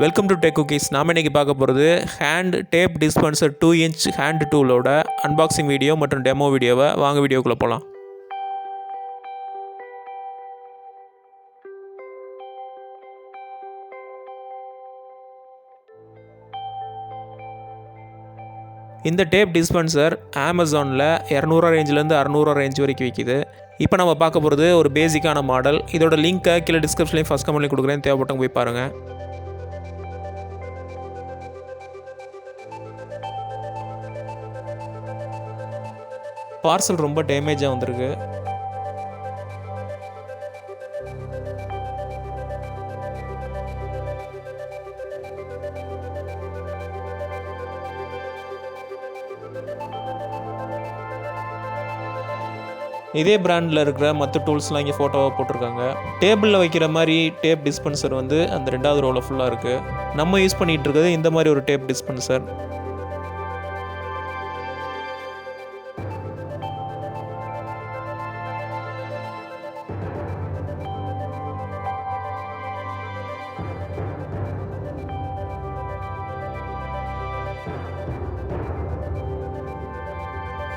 Welcome to tech cookies. நாம் இன்றைக்கி பார்க்க போகிறது hand tape dispenser 2 inch hand டூலோட அன்பாக்சிங் வீடியோ மற்றும் டெமோ வீடியோவை வாங்க வீடியோக்குள்ளே போகலாம். இந்த டேப் டிஸ்பென்சர் அமேசானில் 200 ரேஞ்சிலேருந்து 600 ரேஞ்ச் வரைக்கும் விற்கிது. இப்போ நம்ம பார்க்க போகிறது ஒரு பேசிக்கான மாடல். இதோட லிங்க்கை கீழே டிஸ்கிரிப்ஷன்லேயும் ஃபஸ்ட் கமெண்ட்லேயும் கொடுக்குறேன், தேவைப்பட்டவங்க போய் பாருங்கள். பார்சல் ரொம்ப டேமேஜாக வந்திருக்கு. இதே பிராண்டில் இருக்கிற மற்ற டூல்ஸ்லாம் இங்கே ஃபோட்டோவாக போட்டிருக்காங்க. டேபிளில் வைக்கிற மாதிரி டேப் டிஸ்பென்சர் வந்து அந்த 2வது ரோவில் ஃபுல்லாக இருக்குது. நம்ம யூஸ் பண்ணிகிட்டு இருக்கிறது இந்த மாதிரி ஒரு டேப் டிஸ்பென்சர்.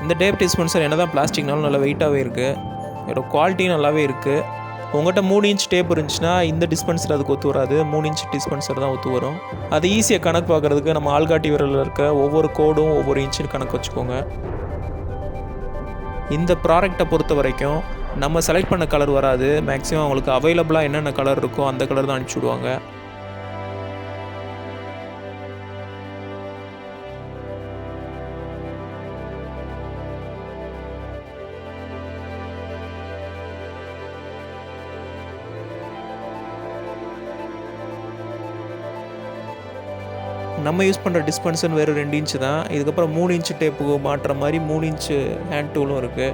இந்த டேப் டிஸ்பென்சர் என்ன தான் பிளாஸ்டிக்னாலும் நல்லா வெயிட்டாகவே இருக்குது. இதோட குவாலிட்டியும் நல்லாவே இருக்குது. உங்கள்கிட்ட 3 இன்ச் டேப் இருந்துச்சுன்னா இந்த டிஸ்பென்சர் அதுக்கு ஒத்து வராது. 3 இன்ச் டிஸ்பென்சர் தான் ஒத்து வரும். அது ஈஸியாக கணக்கு பார்க்குறதுக்கு நம்ம ஆள்காட்டி விரலில் இருக்க ஒவ்வொரு கோடும் ஒவ்வொரு இன்ச்சுன்னு கணக்கு வச்சுக்கோங்க. இந்த ப்ராடக்டை பொறுத்த வரைக்கும் நம்ம செலக்ட் பண்ண கலர் வராது. மேக்ஸிமம் அவங்களுக்கு அவைலபிளாக என்னென்ன கலர் இருக்கோ அந்த கலர் தான் அனுப்பிச்சி விடுவாங்க. நம்ம யூஸ் பண்ணுற டிஸ்பென்சர் வெறும் 2 இன்ச்சு தான். இதுக்கப்புறம் 3 இன்ச்சு டேப்புக்கு மாட்டுற மாதிரி 3 இன்ச்சு ஹேண்ட் டூலும் இருக்குது.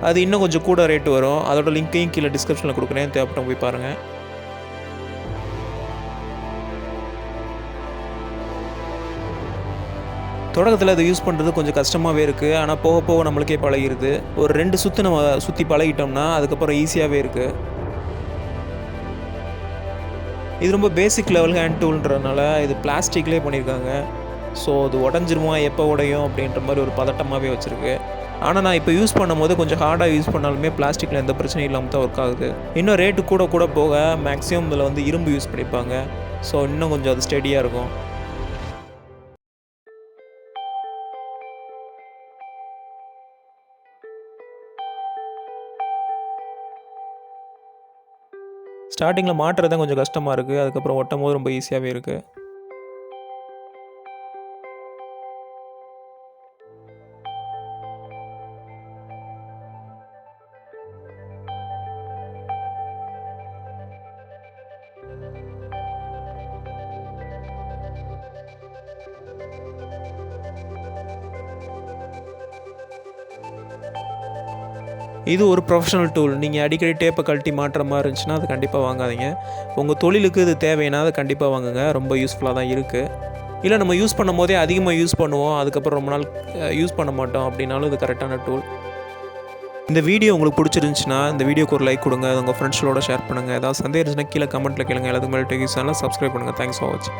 அது இன்னும் கொஞ்சம் கூட ரேட்டு வரும். அதோட லிங்க்கையும் கீழே டிஸ்கிரிப்ஷனில் கொடுக்குறேன், தேவைப்பட்டவங்க போய் பாருங்கள். தொடக்கத்தில் அதை யூஸ் பண்ணுறது கொஞ்சம் கஷ்டமாகவே இருக்குது. ஆனால் போக போக நம்மளுக்கே பழகிடுது. ஒரு 2 சுற்று நம்ம சுற்றி பழகிட்டோம்னா அதுக்கப்புறம் ஈஸியாகவே இருக்குது. இது ரொம்ப பேசிக் லெவல் ஹேண்ட் டூல்ன்றதுனால இது பிளாஸ்டிக்லேயே பண்ணியிருக்காங்க. ஸோ அது உடஞ்சிருமா, எப்போ உடையும் அப்படின்ற மாதிரி ஒரு பதட்டமாகவே வச்சுருக்கு. ஆனால் நான் இப்போ யூஸ் பண்ணும்போது கொஞ்சம் ஹார்டாக யூஸ் பண்ணாலுமே பிளாஸ்டிக்கில் எந்த பிரச்சனையும் இல்லாமல் தான் ஒர்க் ஆகுது. இன்னும் ரேட்டு கூட போக மேக்ஸிமம் இதில் வந்து இரும்பு யூஸ் பண்ணிப்பாங்க. ஸோ இன்னும் கொஞ்சம் அது ஸ்டெடியாக இருக்கும். ஸ்டார்டிங்கில் மாட்டுறது தான் கொஞ்சம் கஷ்டமாக இருக்குது. அதுக்கப்புறம் ஒட்டும் போது ரொம்ப ஈஸியாகவே இருக்குது. இது ஒரு ப்ரொஃபஷனல் டூல். நீங்கள் அடிக்கடி டேப்பை கழட்டி மாட்டுற மாதிரி இருந்துச்சுன்னா அது கண்டிப்பாக வாங்காதீங்க. உங்கள் தொழிலுக்கு இது தேவைன்னா அதை கண்டிப்பாக வாங்குங்க. ரொம்ப யூஸ்ஃபுல்லாக தான் இருக்குது. இல்லை நம்ம யூஸ் பண்ணும் போதே அதிகமாக யூஸ் பண்ணுவோம், அதுக்கப்புறம் ரொம்ப நாள் யூஸ் பண்ண மாட்டோம் அப்படின்னாலும் இது கரெக்டான டூல். இந்த வீடியோ உங்களுக்கு பிடிச்சிருந்துச்சுன்னா இந்த வீடியோக்கு ஒரு லைக் கொடுங்க. அது உங்கள் ஃப்ரெண்ட்ஸோட ஷேர் பண்ணுங்கள். ஏதாவது சந்தேகம் இருந்துச்சுன்னா கீழே கமெண்ட்டில் கேளுங்க. எல்லாத்துக்கு மேலே டெக் சேனலை சப்ஸ்கிரைப் பண்ணுங்கள். தேங்க்ஸ் ஃபார் வாட்சிங்.